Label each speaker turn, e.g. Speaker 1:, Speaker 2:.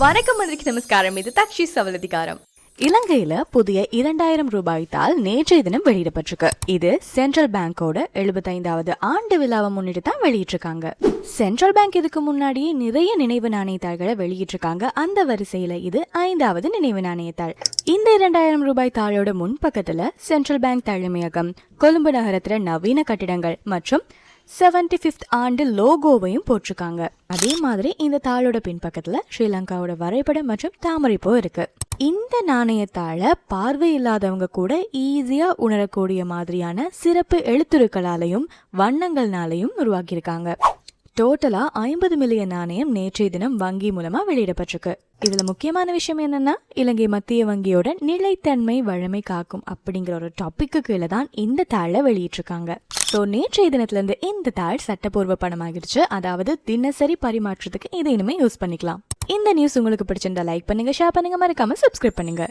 Speaker 1: வணக்கம் மந்திரிக்கு நமஸ்காரம். இது தக்ஷி சவலதிகாரம்.
Speaker 2: இலங்கையில புதிய 2000 ரூபாய் தாள் நேற்றைய தினம் வெளியிடப்பட்டிருக்கு. இது சென்ட்ரல் பேங்கோட 75வது ஆண்டு விழாவை முன்னிட்டு தான் வெளியிட்டிருக்காங்க. சென்ட்ரல் பேங்க் இதுக்கு முன்னாடியே நிறைய நினைவு நாணயத்தாள்களை வெளியிட்டிருக்காங்க. அந்த வரிசையில இது 5வது நினைவு நாணயத்தாள். இந்த 2000 ரூபாய் தாளோட முன்பக்கத்துல சென்ட்ரல் பேங்க் தலைமையகம், கொழும்பு நகரத்துல நவீன கட்டிடங்கள் மற்றும் 75th ஆண்டு லோகோவையும் போட்டிருக்காங்க. அதே மாதிரி இந்த தாளோட பின்பக்கத்துல ஸ்ரீலங்காவோட வரைபடம் மற்றும் தாமரைப்பூ இருக்கு. இந்த நாணயத்தாள பார்வை இல்லாதவங்க கூட ஈஸியா உணரக்கூடிய மாதிரியான சிறப்பு எழுத்துருக்களாலையும் வண்ணங்கள்னாலையும் உருவாக்கியிருக்காங்க. டோட்டலா 50 மில்லியன் நாணயம் நேற்றைய தினம் வங்கி மூலமா வெளியிடப்பட்டிருக்கு. இதுல முக்கியமான விஷயம் என்னன்னா, இலங்கை மத்திய வங்கியோட நிலைத்தன்மை வழமை காக்கும் அப்படிங்கிற ஒரு டாபிக்கு கீழே தான் இந்த தாளை வெளியிட்டிருக்காங்க. ஸோ நேற்றைய தினத்துல இருந்து இந்த தாள் சட்டப்பூர்வ பணமாகிடுச்சு. அதாவது தினசரி பரிமாற்றத்துக்கு இதை இனிமே யூஸ் பண்ணிக்கலாம். இந்த நியூஸ் உங்களுக்கு பிடிச்சிருந்தா லைக் பண்ணுங்க, ஷேர் பண்ணுங்க, மறக்காம சப்ஸ்கிரைப் பண்ணுங்க.